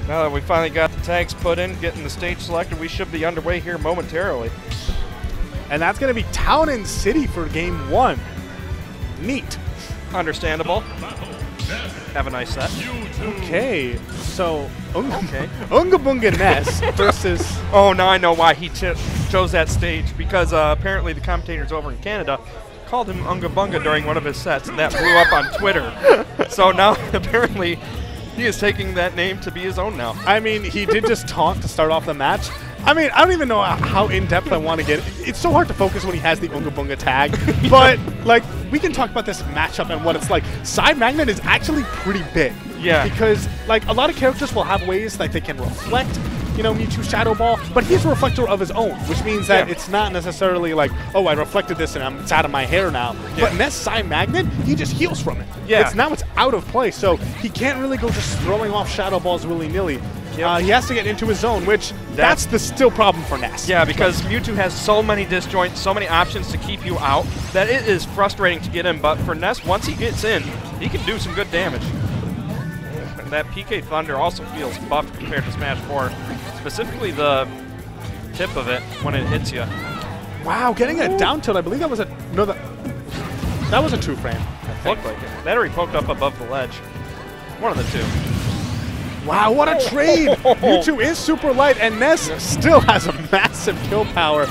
Now that we finally got the tags put in, getting the stage selected, we should be underway here momentarily. And that's going to be Town and City for game 1. Neat. Understandable. Have a nice set. Okay, so Okay. Unga Bunga Ness versus... Oh, now I know why he chose that stage, because apparently the commentators over in Canada called him Unga Bunga during one of his sets, and that blew up on Twitter. So now apparently he is taking that name to be his own now. I mean, he did just taunt to start off the match. I mean, I don't even know how in-depth I want to get. It's so hard to focus when he has the Unga Bunga tag. But, like, we can talk about this matchup and what it's like. Side Magnet is actually pretty big. Yeah. Because, like, a lot of characters will have ways that they can reflect, you know, Mewtwo Shadow Ball, but he's a reflector of his own, which means that it's not necessarily like, oh, I reflected this and it's out of my hair now. Yeah. But Ness Side Magnet, he just heals from it. Yeah. Now it's out of play, so he can't really go just throwing off Shadow Balls willy-nilly. Yep. He has to get into his zone, which that's the still problem for Ness. Yeah, because Mewtwo has so many disjoints, so many options to keep you out, that it is frustrating to get in. But for Ness, once he gets in, he can do some good damage. And that PK Thunder also feels buffed compared to Smash 4. Specifically the tip of it when it hits you. Wow, getting a down tilt, I believe that was a... No, that was a 2-frame. Looked like it. That or he poked up above the ledge. One of the two. Wow, what a trade! Mewtwo is super light, and Ness still has a massive kill power.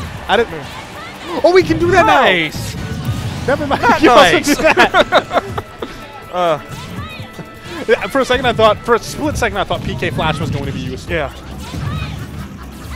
Oh, we can do that nice. now! Never mind. Not You also nice. do that. For a second, for a split second, I thought PK Flash was going to be useful. Yeah.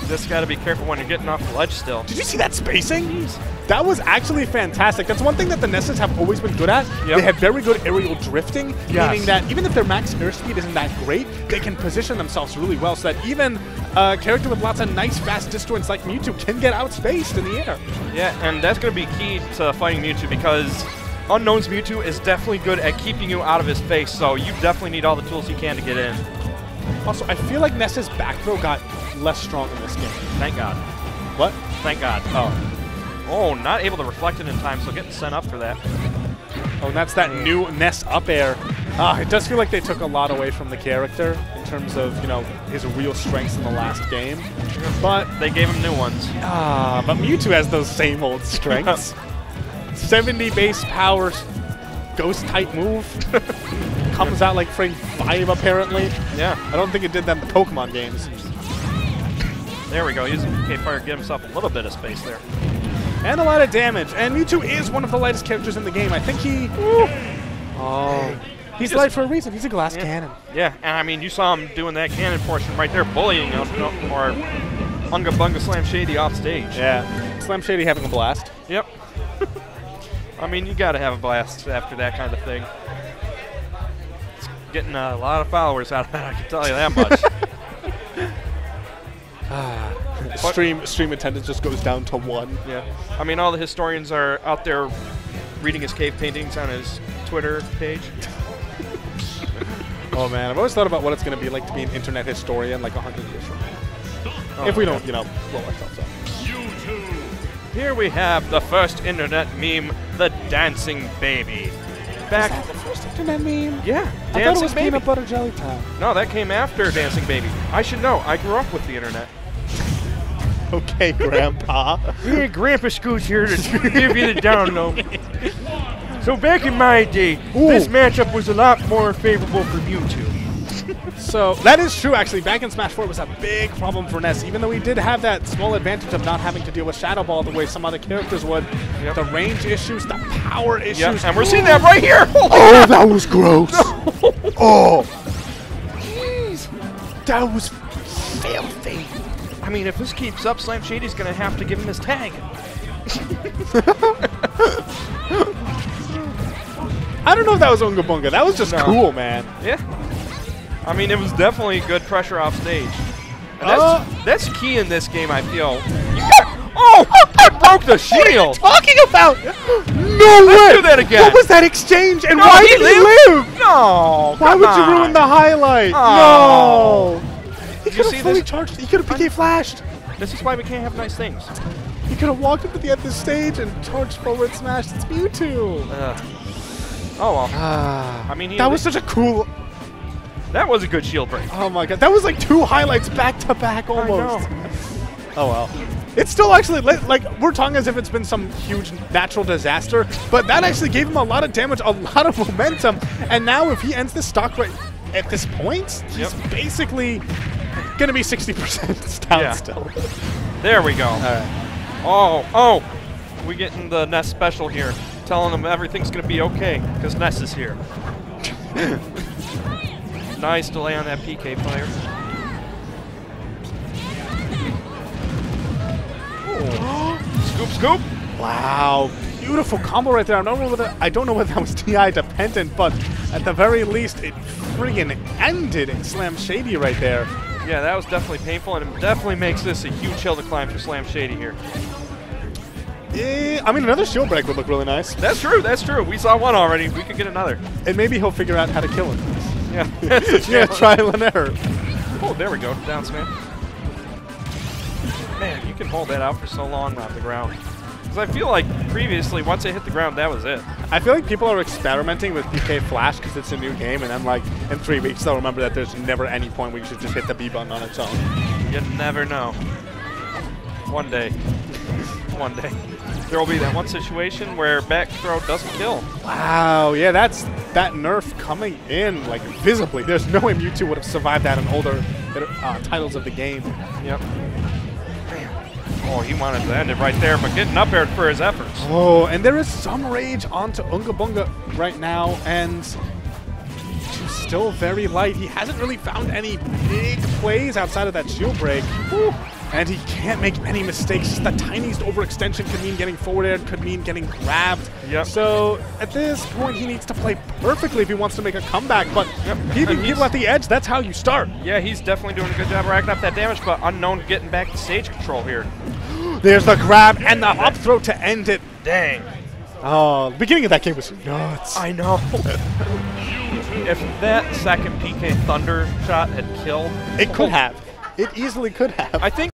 Just got to be careful when you're getting off the ledge still. Did you see that spacing? That was actually fantastic. That's one thing that the Nesses have always been good at. Yep. They have very good aerial drifting, Yes. meaning that even if their max airspeed isn't that great, they can position themselves really well so that even a character with lots of nice fast disjoints like Mewtwo can get outspaced in the air. Yeah, and that's going to be key to fighting Mewtwo, because Unknown's Mewtwo is definitely good at keeping you out of his face, so you definitely need all the tools you can to get in. Also, I feel like Ness's back throw got less strong in this game. Thank God. What? Thank God. Oh, not able to reflect it in time, so getting sent up for that. Oh, and that's that new Ness up air. It does feel like they took a lot away from the character in terms of, you know, his real strengths in the last game. But they gave him new ones. But Mewtwo has those same old strengths. 70 base power, ghost type move. Comes out like frame 5 apparently. Yeah. I don't think it did that in the Pokemon games. There we go. Using PK Fire to get himself a little bit of space there. And a lot of damage. And Mewtwo is one of the lightest characters in the game. I think he... He's light for a reason. He's a glass cannon. Yeah, and I mean, you saw him doing that cannon portion right there, bullying him, or Unga Bunga Slam Shady off stage. Yeah. Slam Shady having a blast. Yep. I mean, you got to have a blast after that kind of thing. It's getting a lot of followers out of that, I can tell you that much. Stream attendance just goes down to 1. Yeah. I mean, all the historians are out there reading his cave paintings on his Twitter page. Oh man, I've always thought about what it's going to be like to be an internet historian like 100 years from now. If we don't, you know, blow ourselves up. Here we have the first internet meme, the dancing baby. Back. Was that the first internet meme? Yeah, I thought it dancing was baby. Peanut Butter Jelly Time. No, that came after Dancing Baby. I should know. I grew up with the internet. Okay, Grandpa. Yeah, Grandpa Scoots here to give you the download. So back in my day, this matchup was a lot more favorable for Mewtwo. So that is true, actually. Back in Smash 4, it was a big problem for Ness. Even though he did have that small advantage of not having to deal with Shadow Ball the way some other characters would. Yep. The range issues, the power issues. Yep, and we're seeing that right here. Oh, that was gross. Oh. Jeez. That was filthy. I mean, if this keeps up, Slam Shady's going to have to give him his tag. I don't know if that was Unga Bunga. That was just cool, man. Yeah. I mean, it was definitely good pressure off stage. And that's key in this game, I feel. It broke the shield! What are you talking about? No Let's way! do that again. What was that exchange? And No, why he did he lived. live? No! Why come would you on. ruin the highlight? Oh. No! He Did you could see have fully this? charged. He could have PK flashed. This is why we can't have nice things. He could have walked up to the end of the stage and charged forward smash. It's Mewtwo. Oh well. I mean, that was such a cool. That was a good shield break. Oh my god, that was like 2 highlights back to back almost. Oh well. It's still actually, like, we're talking as if it's been some huge natural disaster, but that actually gave him a lot of damage, a lot of momentum, and now if he ends this stock right at this point, he's basically going to be 60% down still. There we go. All right. Oh, we getting the Ness special here, telling him everything's going to be okay, because Ness is here. Nice delay on that PK player. Scoop, scoop. Wow, beautiful combo right there. I don't know whether that was TI dependent, but at the very least, it friggin' ended Slam Shady right there. Yeah, that was definitely painful, and it definitely makes this a huge hill to climb for Slam Shady here. Yeah, I mean, another shield break would look really nice. That's true, that's true. We saw one already. We could get another. And maybe he'll figure out how to kill him. Yeah. Yeah, trial and error. Oh, there we go. Down smash. Man, you can hold that out for so long on the ground. Because I feel like previously, once it hit the ground, that was it. I feel like people are experimenting with PK Flash because it's a new game, and then like in 3 weeks they'll remember that there's never any point where you should just hit the B button on its own. You never know. One day. One day. There will be that one situation where back throw doesn't kill. Wow, yeah, that's that nerf coming in like visibly. There's no way Mewtwo would have survived that in older titles of the game. Yep. Oh, he wanted to end it right there, but getting up aired for his efforts. Oh, and there is some rage onto Unga Bunga right now, and he's still very light. He hasn't really found any big plays outside of that shield break. Whew. And he can't make any mistakes. Just the tiniest overextension could mean getting forward air, could mean getting grabbed. Yep. So at this point, he needs to play perfectly if he wants to make a comeback. But keeping people at the edge, that's how you start. Yeah, he's definitely doing a good job racking up that damage, but Unknown getting back to stage control here. There's the grab and the up throw to end it. Dang. Oh, the beginning of that game was nuts. I know. If that second PK Thunder shot had killed, it could have. It easily could have. I think